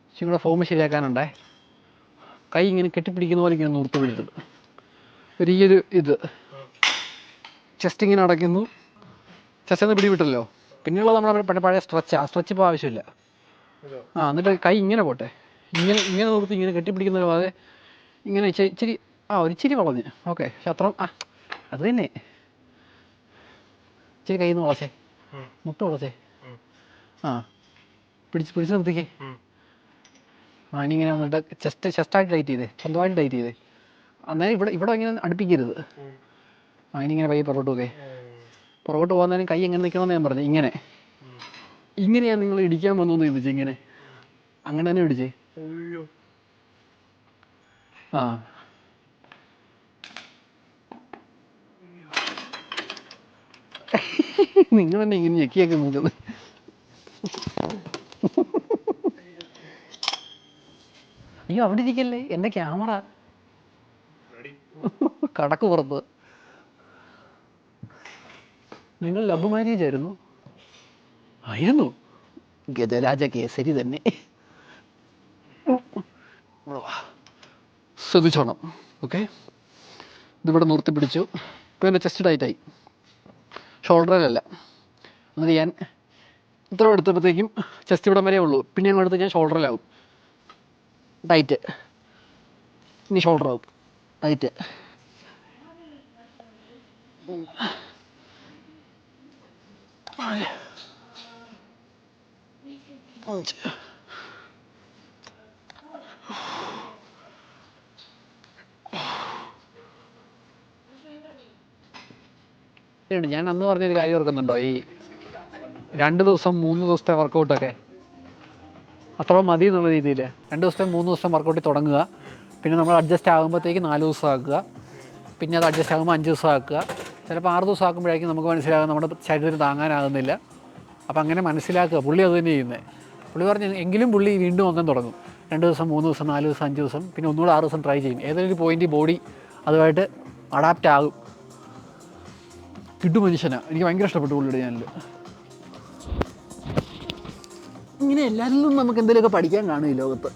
ഇച്ചിരി കൂടെ ഫോം ശരിയാക്കാനുണ്ടേ. കൈ ഇങ്ങനെ കെട്ടിപ്പിടിക്കുന്ന പോലെ ഇങ്ങനെ നിർത്തി പിടിച്ചത് ഒരിയൊരു ഇത് ചെസ്റ്റ് ഇങ്ങനെ അടയ്ക്കുന്നു. ചെസ്റ്റ് ഒന്ന് പിടിവിട്ടല്ലോ. പിന്നെയുള്ളത് നമ്മുടെ പഴയ സ്ട്രെച്ച്. ആ സ്ട്രെച്ച് ഇപ്പോൾ ആവശ്യമില്ല. എന്നിട്ട് കൈ ഇങ്ങനെ പോട്ടെ, ഇങ്ങനെ നിർത്തി ഇങ്ങനെ കെട്ടിപ്പിടിക്കുന്ന പോലെ ഇങ്ങനെ ഇച്ചിരി ഒരിച്ചിരി വളഞ്ഞ് ഓക്കെ. പക്ഷെ അത്ര അത് തന്നെ. ഇച്ചിരി കയ്യിൽ നിന്ന് വളച്ചേ, മുട്ട വളച്ചേ, പിടിച്ച് നിർത്തിക്കേ. ഇനിയിങ്ങനെ വന്നിട്ട് ചെസ്റ്റായിട്ട് ടൈറ്റ് ചെയ്തേ, സ്വന്തമായിട്ട് ടൈറ്റ് ചെയ്തേ. അന്നേരം ഇവിടെ ഇങ്ങനെ അടുപ്പിക്കരുത്. ഇനിയിങ്ങനെ പയ്യെ പുറകോട്ട് പോകുന്നതിന് കൈ എങ്ങനെ നിൽക്കണമെന്ന് ഞാൻ പറഞ്ഞു. ഇങ്ങനെയാണ് നിങ്ങൾ ഇടിക്കാൻ വന്നു ചോദിച്ചു. അങ്ങനെ തന്നെ പിടിച്ചേ. നിങ്ങൾ തന്നെ ഇങ്ങനെ ഞെക്കിയൊക്കെ നോക്കുന്നത്. അയ്യോ അവിടെ ഇരിക്കല്ലേ, എൻ്റെ ക്യാമറ കടക്ക് പുറത്ത്. നിങ്ങൾ ലവ് മാരേജ് ആയിരുന്നു? ഗജരാജ കേസരി തന്നെ. ശ്രദ്ധിച്ചോണം. ഓക്കെ, ഇതിവിടെ നിർത്തി പിടിച്ചു. ഇപ്പോൾ എൻ്റെ ചെസ്റ്റ് ടൈറ്റായി, ഷോൾഡറിലല്ല. എന്നിട്ട് ഞാൻ ഇത്ര എടുത്തപ്പോഴത്തേക്കും ചെസ്റ്റ് ഇവിടം വരെ ഉള്ളൂ. പിന്നെ ഞങ്ങൾ എടുത്ത് ഞാൻ ഷോൾഡറിലാവും ടൈറ്റ്. ഇനി ഷോൾഡറാവും ടൈറ്റ്. ഞാൻ അന്ന് പറഞ്ഞൊരു കാര്യം ഓർക്കുന്നുണ്ടോ? ഈ 2 ദിവസം 3 ദിവസത്തെ വർക്കൗട്ടൊക്കെ അത്ര മതി എന്നുള്ള രീതിയിൽ 2 ദിവസത്തെ 3 ദിവസം വർക്കൗട്ടിൽ തുടങ്ങുക. പിന്നെ നമ്മൾ അഡ്ജസ്റ്റ് ആകുമ്പോഴത്തേക്ക് 4 ദിവസം ആക്കുക. പിന്നെ അത് അഡ്ജസ്റ്റ് ആകുമ്പോൾ 5 ദിവസം ആക്കുക. ചിലപ്പോൾ 6 ദിവസം ആക്കുമ്പോഴേക്കും നമുക്ക് മനസ്സിലാകും നമ്മുടെ ശരീരത്തിന് താങ്ങാനാകുന്നില്ല. അപ്പോൾ അങ്ങനെ മനസ്സിലാക്കുക. പുള്ളി അത് തന്നെ ചെയ്യുന്നത്. പുള്ളി പറഞ്ഞു എങ്കിലും പുള്ളി വീണ്ടും ഒന്നും തുടങ്ങും. 2 ദിവസം 3 ദിവസം 4 ദിവസം 5 ദിവസം പിന്നെ ഒന്നുകൂടെ 6 ദിവസം ട്രൈ ചെയ്യും. ഏതെങ്കിലും ഒരു പോയിന്റ് ബോഡി അതുമായിട്ട് അഡാപ്റ്റ് ആകും. കിട്ടു മനുഷ്യനാണ്. എനിക്ക് ഭയങ്കര ഇഷ്ടപ്പെട്ടു പുള്ളിയുടെ ചാനൽ. ഇങ്ങനെ എല്ലാവരിൽ നിന്നും നമുക്ക് എന്തെങ്കിലുമൊക്കെ പഠിക്കാൻ കാണും ഈ ലോകത്ത്.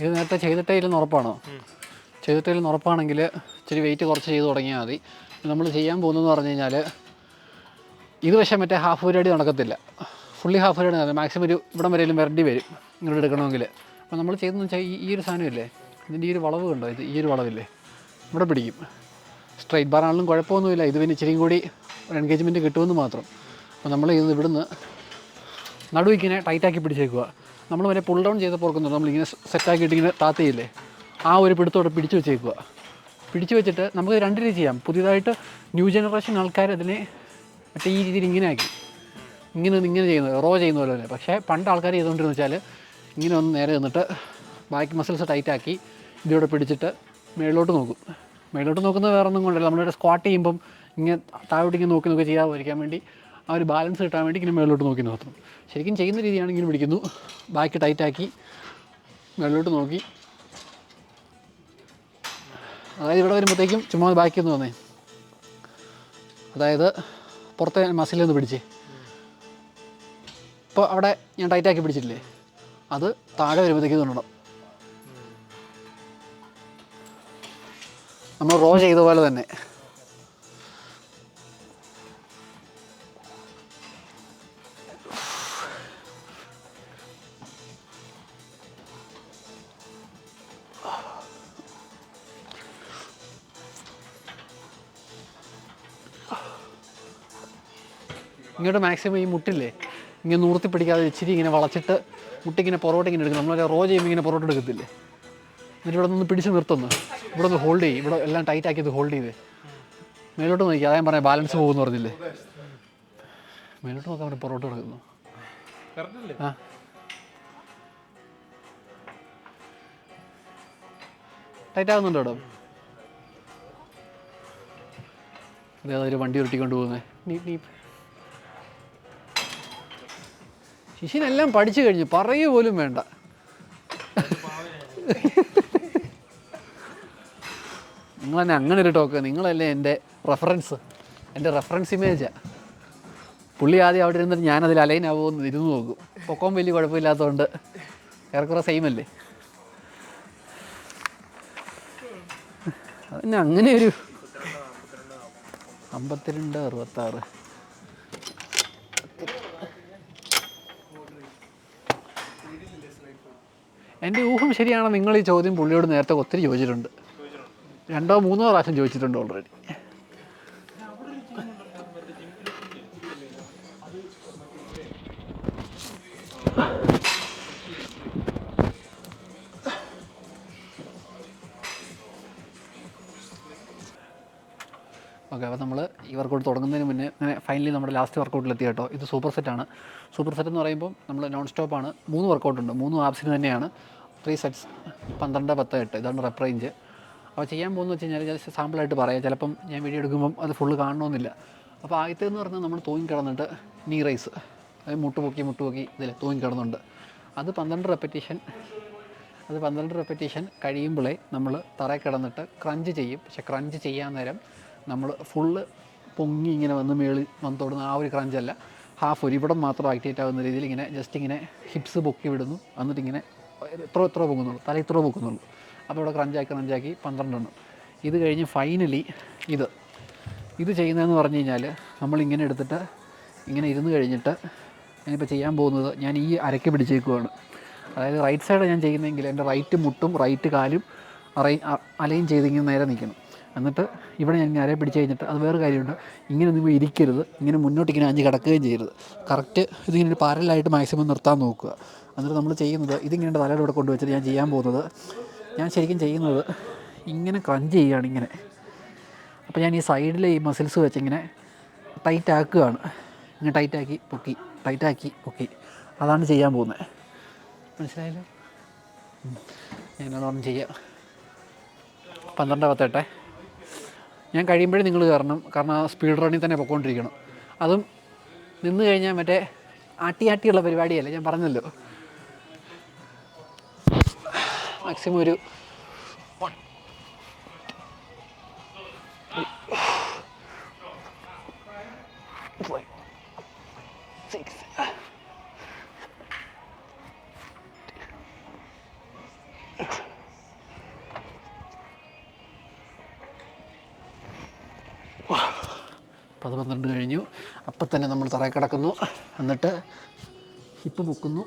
ഇത് നേരത്തെ ചെയ്തിട്ടേ ഇല്ലെന്ന് ഉറപ്പാണോ? ചെയ്തിട്ടേ ഇല്ലെന്ന് ഉറപ്പാണെങ്കിൽ ഇച്ചിരി വെയിറ്റ് കുറച്ച് ചെയ്ത് തുടങ്ങിയാൽ മതി. നമ്മൾ ചെയ്യാൻ പോകുന്നതെന്ന് പറഞ്ഞു കഴിഞ്ഞാൽ ഇത് പക്ഷേ മറ്റേ ഹാഫ് പരിപാടി നടക്കത്തില്ല, ഫുള്ളി ഹാഫ് പരിപാടി നടക്കും. മാക്സിമം ഒരു ഇവിടം വരെയും വരേണ്ടി വരും ഇങ്ങോട്ട് എടുക്കണമെങ്കിൽ. അപ്പോൾ നമ്മൾ ചെയ്തതെന്ന് വെച്ചാൽ ഈ ഒരു സാധനമില്ലേ, ഇതിൻ്റെ ഈ ഒരു വളവ് കണ്ടോ, ഇത് ഈ ഒരു വളവില്ലേ ഇവിടെ പിടിക്കും. സ്ട്രൈറ്റ് ബാർ ആണെങ്കിലും കുഴപ്പമൊന്നുമില്ല, ഇത് പിന്നെ ഇച്ചിരി കൂടി ഒരു എൻഗേജ്മെൻറ്റ് കിട്ടുമെന്ന് മാത്രം. അപ്പോൾ നമ്മൾ ഇത് ഇവിടുന്ന് നടുവിങ്ങനെ ടൈറ്റാക്കി പിടിച്ചേക്കുക. നമ്മൾ വരെ പുൾ ഡൗൺ ചെയ്ത് പുറക്കുന്നുണ്ട്, നമ്മളിങ്ങനെ സെറ്റാക്കിയിട്ട് ഇങ്ങനെ താത്തയില്ലേ, ആ ഒരു പിടുത്തോടെ പിടിച്ച് വെച്ചേക്കുക. പിടിച്ച് വെച്ചിട്ട് നമുക്ക് രണ്ട് രീതി ചെയ്യാം. പുതിയതായിട്ട് ന്യൂ ജനറേഷൻ ആൾക്കാർ അതിനെ മറ്റേ ഈ രീതിയിൽ ഇങ്ങനെ ആക്കി ഇങ്ങനെ ചെയ്യുന്നത്, റോ ചെയ്യുന്ന പോലെ തന്നെ. പക്ഷേ പണ്ട് ആൾക്കാർ ചെയ്തുകൊണ്ടിരുന്ന വെച്ചാൽ ഇങ്ങനെ ഒന്ന് നേരെ നിന്നിട്ട് ബാക്ക് മസിൽസ് ടൈറ്റാക്കി ഇതിലൂടെ പിടിച്ചിട്ട് മേളിലോട്ട് നോക്കും. മേളിലോട്ട് നോക്കുന്നത് വേറെ ഒന്നും കൊണ്ടല്ല, നമ്മളിവിടെ സ്ക്വാട്ട് ചെയ്യുമ്പം ഇങ്ങനെ താഴോട്ട് ഇങ്ങനെ നോക്കി ചെയ്യാതിരിക്കാൻ വേണ്ടി ആ ഒരു ബാലൻസ് കിട്ടാൻ വേണ്ടി ഇങ്ങനെ മേളിലോട്ട് നോക്കി നോക്കണം. ശരിക്കും ചെയ്യുന്ന രീതിയാണ് ഇങ്ങനെ പിടിക്കുന്നു, ബാക്ക് ടൈറ്റാക്കി മേളിലോട്ട് നോക്കി. അതായത് ഇവിടെ വരുമ്പോഴത്തേക്കും ചുമ്മാ ബാക്കി ഒന്ന് വന്നേ, അതായത് പുറത്തെ മസിലൊന്ന് പിടിച്ച് ഇപ്പോൾ അവിടെ ഞാൻ ടൈറ്റാക്കി പിടിച്ചിട്ടില്ലേ, അത് താഴെ വരുമ്പോഴത്തേക്കും തോന്നണം. നമ്മൾ റോ ചെയ്ത പോലെ തന്നെ. ഇങ്ങോട്ട് മാക്സിമം ഈ മുട്ടില്ലേ ഇങ്ങനെ നൂർത്തി പിടിക്കാതെ ഇച്ചിരി ഇങ്ങനെ വളച്ചിട്ട് മുട്ടിങ്ങനെ പുറകോട്ട് ഇങ്ങനെ എടുക്കും. നമ്മൾ റോ ചെയ്യുമ്പോൾ ഇങ്ങനെ പുറകോട്ട് എടുക്കത്തില്ലേ, എന്നിട്ട് ഇവിടെ നിന്ന് പിടിച്ച് നിർത്തുന്നു, ഇവിടെ ഒന്ന് ഹോൾഡ് ചെയ്യും, ഇവിടെ എല്ലാം ടൈറ്റ് ആക്കിയത് ഹോൾഡ് ചെയ്ത് മേലോട്ട് നോക്കി. അതായത് പറയാം ബാലൻസ് പോകുമെന്ന് പറഞ്ഞില്ലേ, മേലോട്ട് നോക്കാൻ വേണ്ടി പുറകോട്ട് കിടക്കുന്നു. ആ ടൈറ്റ് ആകുന്നുണ്ടോ ഇവിടെ? അതെ, അതൊരു വണ്ടി ഉരുട്ടിക്കൊണ്ട് പോകുന്നത്. ശിശിനെല്ലാം പഠിച്ചു കഴിഞ്ഞു, പറയുക പോലും വേണ്ട. നിങ്ങളെന്നെ അങ്ങനെ ഒരു ടോക്ക്, നിങ്ങളല്ലേ എൻ്റെ റെഫറൻസ് ഇമേജാണ്. പുള്ളി ആദ്യം അവിടെ ഇരുന്നിട്ട് ഞാനതിൽ അലൈൻ ആവുമെന്ന് ഇരുന്ന് നോക്കും. പൊക്കം വലിയ കുഴപ്പമില്ലാത്തതുകൊണ്ട് ഏറെക്കുറെ സെയിം അല്ലേ. അതിന് അങ്ങനെ ഒരു 52, 66. എൻ്റെ ഊഹം ശരിയാണ്, നിങ്ങൾ ഈ ചോദ്യം പുള്ളിയോട് നേരത്തെ ഒത്തിരി ചോദിച്ചിട്ടുണ്ട്, 2 or 3 പ്രാവശ്യം ചോദിച്ചിട്ടുണ്ട് ഓൾറെഡി. ഓക്കെ, അപ്പോൾ നമ്മൾ ഈ വർക്കൗട്ട് തുടങ്ങുന്നതിന് മുന്നേ അങ്ങനെ ഫൈനലി നമ്മുടെ ലാസ്റ്റ് വർക്കൗട്ടിലെത്തി കേട്ടോ. ഇത് സൂപ്പർ സെറ്റാണ്. സൂപ്പർ സെറ്റ് എന്ന് പറയുമ്പോൾ നമ്മൾ നോൺ സ്റ്റോപ്പാണ്. 3 വർക്കൗട്ടുണ്ട്, 3 ആപ്സിന് തന്നെയാണ്. 3 സെറ്റ്സ് 12, 10, 8 ഇതാണ് റെപ്പ് റേഞ്ച്. അപ്പോൾ ചെയ്യാൻ പോകുന്നത് വെച്ച് കഴിഞ്ഞാൽ ജസ്റ്റ് സാമ്പിളായിട്ട് പറയാം, ചിലപ്പം ഞാൻ വീഡിയോ എടുക്കുമ്പം അത് ഫുള്ള് കാണണമെന്നില്ല. അപ്പോൾ ആദ്യത്തേന്ന് പറഞ്ഞാൽ നമ്മൾ തൂങ്ങി കിടന്നിട്ട് നീ റൈസ്, അതായത് മുട്ട് പൊക്കി ഇതിൽ തൂങ്ങി കിടന്നുണ്ട്. അത് 12 റെപ്പറ്റീഷൻ കഴിയുമ്പോഴേ നമ്മൾ തറയിൽ കിടന്നിട്ട് ക്രഞ്ച് ചെയ്യും. പക്ഷെ ക്രഞ്ച് ചെയ്യാൻ നേരം നമ്മൾ ഫുള്ള് പൊങ്ങി ഇങ്ങനെ വന്ന് മേളിൽ വന്ന് തൊടുന്ന ആ ഒരു ക്രഞ്ചല്ല, ഹാഫ് ഒരു ഇവിടം മാത്രം ആക്ടിവേറ്റ് ആകുന്ന രീതിയിൽ ഇങ്ങനെ ജസ്റ്റ് ഇങ്ങനെ ഹിപ്സ് പൊക്കി വിടുന്നു. എന്നിട്ട് ഇങ്ങനെ ഇത്ര പൊങ്ങുന്നുള്ളൂ, തല ഇത്ര പൊക്കുന്നുള്ളൂ. അപ്പോൾ ഇവിടെ ക്രഞ്ചാക്കി 12 എണ്ണം. ഇത് കഴിഞ്ഞ് ഫൈനലി ഇത് ചെയ്യുന്നതെന്ന് പറഞ്ഞു കഴിഞ്ഞാൽ നമ്മളിങ്ങനെ എടുത്തിട്ട് ഇങ്ങനെ ഇരുന്ന് കഴിഞ്ഞിട്ട് ഞാനിപ്പോൾ ചെയ്യാൻ പോകുന്നത്, ഞാൻ ഈ അരയ്ക്ക് പിടിച്ചേക്കുവാണ്. അതായത് റൈറ്റ് സൈഡ് ഞാൻ ചെയ്യുന്നതെങ്കിൽ എൻ്റെ റൈറ്റ് മുട്ടും റൈറ്റ് കാലും അലൈൻ ചെയ്തിങ്ങനെ നേരെ നിൽക്കണം. എന്നിട്ട് ഇവിടെ ഞാൻ അരയെ പിടിച്ച് കഴിഞ്ഞിട്ട്, അത് വേറെ കാര്യമുണ്ട്, ഇങ്ങനെ നിങ്ങൾ ഇരിക്കരുത്, ഇങ്ങനെ മുന്നോട്ട് ഇങ്ങനെ അഞ്ച് കിടക്കുകയും ചെയ്യരുത്. കറക്റ്റ് ഇതിങ്ങനെ പാരലായിട്ട് മാക്സിമം നിർത്താൻ നോക്കുക. എന്നിട്ട് നമ്മൾ ചെയ്യുന്നത് ഇതിങ്ങനെ എൻ്റെ തലയുടെ ഇവിടെ കൊണ്ടുവച്ചിട്ട് ഞാൻ ശരിക്കും ചെയ്യുന്നത് ഇങ്ങനെ ക്രഞ്ച് ചെയ്യുകയാണ് ഇങ്ങനെ. അപ്പോൾ ഞാൻ ഈ സൈഡിലെ ഈ മസിൽസ് വെച്ചിങ്ങനെ ടൈറ്റ് ആക്കുകയാണ്. ഇങ്ങനെ ടൈറ്റാക്കി പൊക്കി, ടൈറ്റാക്കി പൊക്കി, അതാണ് ചെയ്യാൻ പോകുന്നത്. മനസ്സിലായല്ലോ? ഞാനതൊന്നും ചെയ്യാം. 12 ഞാൻ കഴിയുമ്പോഴേ നിങ്ങൾ കയറണം. കാരണം ആ സ്പീഡ് റണ്ണിൽ തന്നെ പൊയ്ക്കൊണ്ടിരിക്കണം. അതും നിന്ന് കഴിഞ്ഞാൽ മറ്റേ ആട്ടിയുള്ള പരിപാടിയല്ല, ഞാൻ പറഞ്ഞല്ലോ. മാക്സിമം ഒരു 1 5 6 12 കഴിഞ്ഞു. അപ്പം തന്നെ നമ്മൾ തറയിൽ കിടക്കുന്നു. എന്നിട്ട് ഹിപ്പ് പൊക്കുന്നു.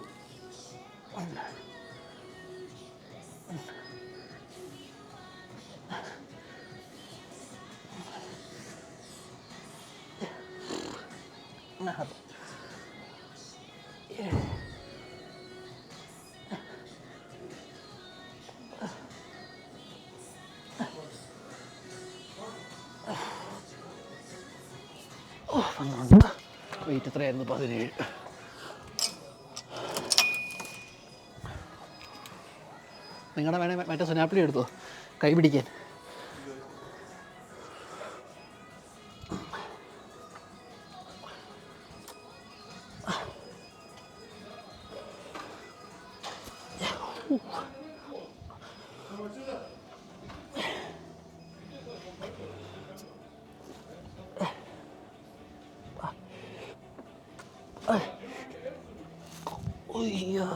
വെയിറ്റ് എത്രയായിരുന്നു? 17. നിങ്ങളുടെ വേണേൽ മറ്റേ സ്നാപ്പിളി എടുത്തോ കൈ പിടിക്കാൻ. അയ്യോ,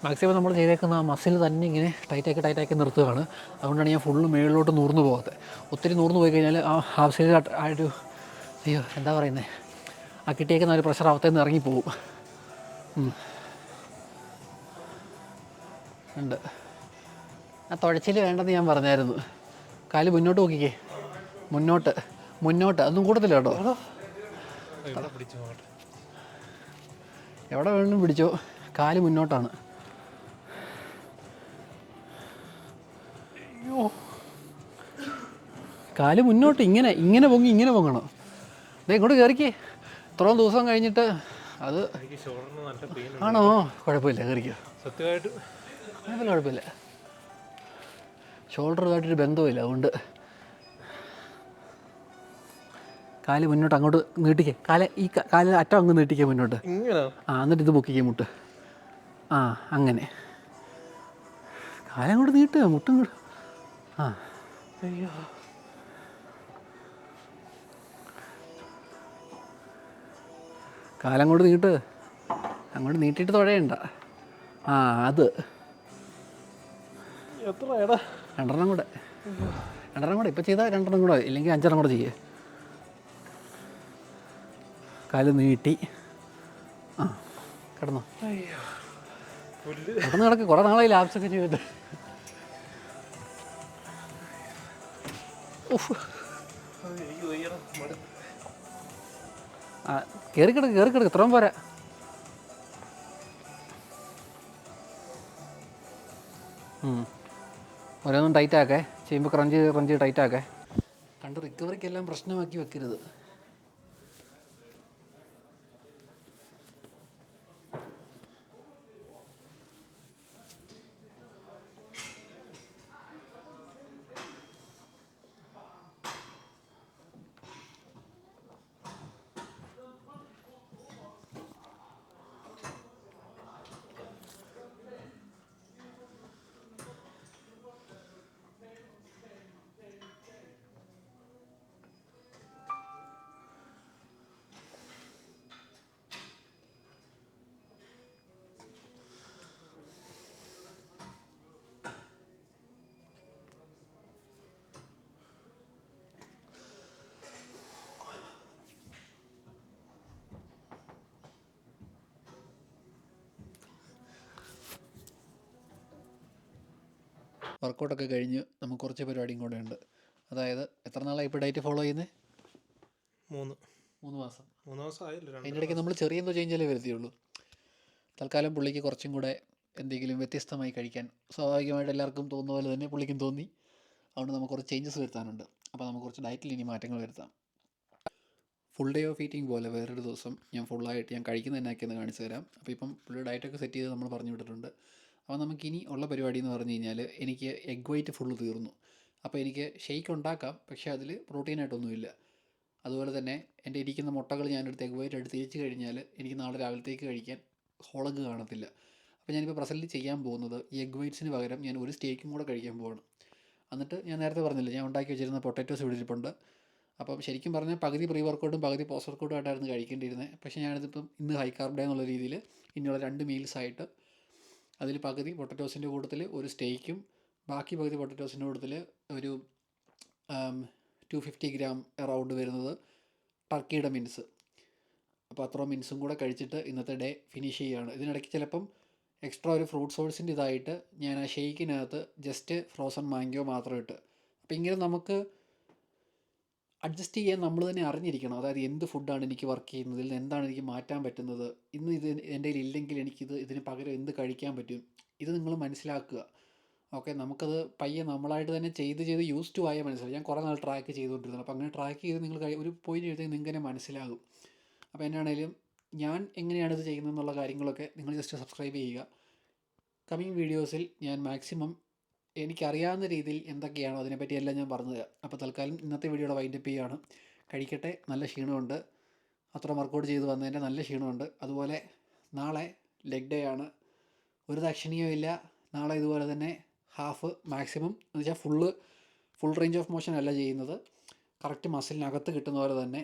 മാക്സിമം നമ്മൾ ചെയ്തേക്കുന്ന ആ മസിൽ തന്നെ ഇങ്ങനെ ടൈറ്റാക്കി നിർത്തുകയാണ്. അതുകൊണ്ടാണ് ഞാൻ ഫുള്ള് മേളിലോട്ട് നൂർന്ന് പോകാത്തത്. ഒത്തിരി നൂർന്ന് പോയി കഴിഞ്ഞാൽ ആ ഹാഫ് സൈഡ് ആ ഒരു എന്താ പറയുന്നത്, ആ കിട്ടിയേക്കുന്ന ഒരു പ്രഷർ അവത്തേന്ന് ഇറങ്ങിപ്പോവും. ഉണ്ട്. ആ തുഴച്ചിൽ വേണ്ടെന്ന് ഞാൻ പറഞ്ഞായിരുന്നു. കാല് മുന്നോട്ട് നോക്കിക്കേ, മുന്നോട്ട് അതൊന്നും കൂടത്തില്ല കേട്ടോ. എവിടെ വേണമെങ്കിലും പിടിച്ചോ, കാല് മുന്നോട്ടാണ്. അയ്യോ, കാല് മുന്നോട്ട് ഇങ്ങനെ പൊങ്ങണം. അതേ ഇങ്ങോട്ട് കയറിക്കേ. ഇത്രയും ദിവസം കഴിഞ്ഞിട്ട് അത് ആണോ? കുഴപ്പമില്ല, കയറിക്കോ. സത്യമായിട്ട് കുഴപ്പമില്ല. ഷോൾഡറുമായിട്ടൊരു ബന്ധമില്ല. അതുകൊണ്ട് കാല് മുന്നോട്ട് അങ്ങോട്ട് നീട്ടിക്കേ. കാലിന് അറ്റം അങ്ങ് നീട്ടിക്കേ മുന്നോട്ട്. എന്നിട്ട് ഇത് പൊക്കിക്കേ മുട്ട്. അങ്ങനെ കാലങ്ങോട്ട് നീട്ടുക, മുട്ടും കൂടെ. അയ്യോ, കാലങ്ങോട്ട് നീട്ട്. അങ്ങോട്ട് നീട്ടിയിട്ട് തുഴയണ്ട. അത് രണ്ടെണ്ണം കൂടെ ഇപ്പം ചെയ്താൽ 2 കൂടെ, ഇല്ലെങ്കിൽ 5 കൂടെ ചെയ്യേ. കാല് നീട്ടി കിടന്നോ. കിടക്ക്. കുറേ നാളായി ലാബ്സൊക്കെ ചെയ്തിട്ട്. കയറി കിടക്ക് ഇത്രയും പോരാ. ഓരോന്നും ടൈറ്റാക്കേ. ചെയ്യുമ്പോൾ ക്രഞ്ച് ടൈറ്റാക്കേ. കണ്ട് റിക്കവറിക്കെല്ലാം പ്രശ്നമാക്കി വെക്കരുത്. വർക്കൗട്ടൊക്കെ കഴിഞ്ഞ് നമുക്ക് കുറച്ച് പരിപാടിയും കൂടെ ഉണ്ട്. അതായത് എത്ര നാളായി ഇപ്പോൾ ഡയറ്റ് ഫോളോ ചെയ്യുന്നത്? 3 3 മാസം. മാസം ആയില്ല, അതിൻ്റെ ഇടയ്ക്ക് നമ്മൾ ചെറിയ എന്തോ ചേഞ്ചല്ലേ വരുത്തിയുള്ളൂ. തൽക്കാലം പുള്ളിക്ക് കുറച്ചും കൂടെ എന്തെങ്കിലും വ്യത്യസ്തമായി കഴിക്കാൻ സ്വാഭാവികമായിട്ട് എല്ലാവർക്കും തോന്നുന്ന പോലെ തന്നെ പുള്ളിക്കും തോന്നി. അതുകൊണ്ട് നമുക്ക് കുറച്ച് ചേഞ്ചസ് വരുത്താനുണ്ട്. അപ്പോൾ നമുക്ക് കുറച്ച് ഡയറ്റിൽ ഇനി മാറ്റങ്ങൾ വരുത്താം. ഫുൾ ഡേ ഓഫ് ഈറ്റിംഗ് പോലെ വേറൊരു ദിവസം ഞാൻ ഫുള്ളായിട്ട് ഞാൻ കഴിക്കുന്ന എന്നാക്കിയെന്ന് കാണിച്ചു തരാം. അപ്പോൾ ഇപ്പം പുള്ളി ഡയറ്റൊക്കെ സെറ്റ് ചെയ്ത് നമ്മൾ പറഞ്ഞു വിട്ടിട്ടുണ്ട്. അപ്പോൾ നമുക്കിനി ഉള്ള പരിപാടി എന്ന് പറഞ്ഞു കഴിഞ്ഞാൽ എനിക്ക് എഗ് വൈറ്റ് ഫുള്ള് തീർന്നു. അപ്പോൾ എനിക്ക് ഷെയ്ക്ക് ഉണ്ടാക്കാം, പക്ഷേ അതിൽ പ്രോട്ടീനായിട്ടൊന്നുമില്ല. അതുപോലെ തന്നെ എൻ്റെ ഇരിക്കുന്ന മുട്ടകൾ ഞാനെടുത്ത് എഗ് വൈറ്റ് എടുത്ത് തിരിച്ച് കഴിഞ്ഞാൽ എനിക്ക് നാളെ രാവിലത്തേക്ക് കഴിക്കാൻ ഹോളഗ് കാണത്തില്ല. അപ്പോൾ ഞാനിപ്പോൾ പ്രസൻറ്റ്ലി ചെയ്യാൻ പോകുന്നത് ഈ എഗ് വൈറ്റ്സിന് പകരം ഞാൻ ഒരു സ്റ്റേക്കും കൂടെ കഴിക്കാൻ പോവാണ്. എന്നിട്ട് ഞാൻ നേരത്തെ പറഞ്ഞില്ല, ഞാൻ ഉണ്ടാക്കി വെച്ചിരുന്ന പൊട്ടാറ്റോസ് ഇവിടെ ഇരിപ്പുണ്ട്. അപ്പം ശരിക്കും പറഞ്ഞാൽ പകുതി പ്രീ വർക്കൗട്ടും പകുതി പോസ്റ്റ് വർക്കൗട്ടും ആയിട്ടായിരുന്നു കഴിക്കേണ്ടിയിരുന്നത്. പക്ഷേ ഞാനിതിപ്പം ഇന്ന് ഹൈ കാർബ് ഡേ എന്നുള്ള രീതിയിൽ ഇനിയുള്ള 2 മീൽസായിട്ട് അതിൽ പകുതി പൊട്ടറ്റോസിൻ്റെ കൂട്ടത്തിൽ ഒരു സ്റ്റേക്കും ബാക്കി പകുതി പൊട്ടറ്റോസിൻ്റെ കൂട്ടത്തിൽ ഒരു 250 ഗ്രാം അറൗണ്ട് വരുന്നത് ടർക്കിയുടെ മിൻസ്. അപ്പോൾ അത്രയും മിൻസും കൂടെ കഴിച്ചിട്ട് ഇന്നത്തെ ഡേ ഫിനിഷ് ചെയ്യുകയാണ്. ഇതിനിടയ്ക്ക് ചിലപ്പം എക്സ്ട്രാ ഒരു ഫ്രൂട്ട് സോഴ്സിൻ്റെ ഇതായിട്ട് ഞാൻ ആ ഷെയ്ക്കിനകത്ത് ജസ്റ്റ് ഫ്രോസൺ മാംഗോ മാത്രം ഇട്ട്. അപ്പോൾ ഇങ്ങനെ നമുക്ക് അഡ്ജസ്റ്റ് ചെയ്യാൻ നമ്മൾ തന്നെ അറിഞ്ഞിരിക്കണം. അതായത് എന്ത് ഫുഡാണ് എനിക്ക് വർക്ക് ചെയ്യുന്നത്, ഇതിൽ എന്താണ് എനിക്ക് മാറ്റാൻ പറ്റുന്നത്, ഇന്ന് ഇത് എൻ്റെ കയ്യിൽ ഇല്ലെങ്കിൽ ഇതിന് പകരം എന്ത് കഴിക്കാൻ പറ്റും, ഇത് നിങ്ങൾ മനസ്സിലാക്കുക. ഓക്കെ, നമുക്കത് പയ്യെ നമ്മളായിട്ട് തന്നെ ചെയ്ത് യൂസ് ടു ആയാൽ മനസ്സിലാവും. ഞാൻ കുറേ നാൾ ട്രാക്ക് ചെയ്തുകൊണ്ടിരുന്നത്. അപ്പോൾ അങ്ങനെ ട്രാക്ക് ചെയ്ത് നിങ്ങൾ ഒരു പോയിന്റ് എഴുതി നിങ്ങൾക്ക് തന്നെ മനസ്സിലാകും. അപ്പോൾ എന്നാണേലും ഞാൻ എങ്ങനെയാണ് ഇത് ചെയ്യുന്നതെന്നുള്ള കാര്യങ്ങളൊക്കെ നിങ്ങൾ ജസ്റ്റ് സബ്സ്ക്രൈബ് ചെയ്യുക. കമ്മിങ് വീഡിയോസിൽ ഞാൻ മാക്സിമം എനിക്കറിയാവുന്ന രീതിയിൽ എന്തൊക്കെയാണോ അതിനെപ്പറ്റി എല്ലാം ഞാൻ പറഞ്ഞു തരാം. അപ്പോൾ തൽക്കാലം ഇന്നത്തെ വീഡിയോയുടെ വൈൻഡപ്പ് ചെയ്യുകയാണ്. കഴിക്കട്ടെ, നല്ല ക്ഷീണമുണ്ട്. അത്ര വർക്കൗട്ട് ചെയ്ത് വന്നതിൻ്റെ നല്ല ക്ഷീണമുണ്ട്. അതുപോലെ നാളെ ലെഗ് ഡേ ആണ്. ഒരു ദക്ഷിണയും ഇല്ല. നാളെ ഇതുപോലെ തന്നെ ഹാഫ് മാക്സിമം എന്ന് വെച്ചാൽ ഫുൾ റേഞ്ച് ഓഫ് മോഷൻ അല്ല ചെയ്യുന്നത്. കറക്റ്റ് മസിലിനകത്ത് കിട്ടുന്ന പോലെ തന്നെ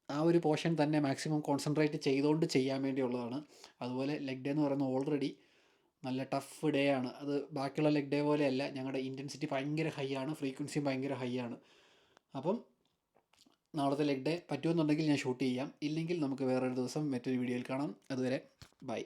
ആ ഒരു പോർഷൻ തന്നെ മാക്സിമം കോൺസെൻട്രേറ്റ് ചെയ്തുകൊണ്ട് ചെയ്യാൻ വേണ്ടിയുള്ളതാണ്. അതുപോലെ ലെഗ് ഡേ എന്ന് പറയുന്നത് ഓൾറെഡി നല്ല ടഫ് ഡേ ആണ്. അത് ബാക്കിയുള്ള ലെഗ് ഡേ പോലെയല്ല. ഞങ്ങളുടെ ഇൻറ്റൻസിറ്റി ഭയങ്കര ഹൈ ആണ്, ഫ്രീക്വൻസിയും ഭയങ്കര ഹൈ ആണ്. അപ്പം നാളത്തെ ലെഗ് ഡേ പറ്റുമെന്നുണ്ടെങ്കിൽ ഞാൻ ഷൂട്ട് ചെയ്യാം. ഇല്ലെങ്കിൽ നമുക്ക് വേറൊരു ദിവസം മറ്റൊരു വീഡിയോയിൽ കാണാം. അതുവരെ ബൈ.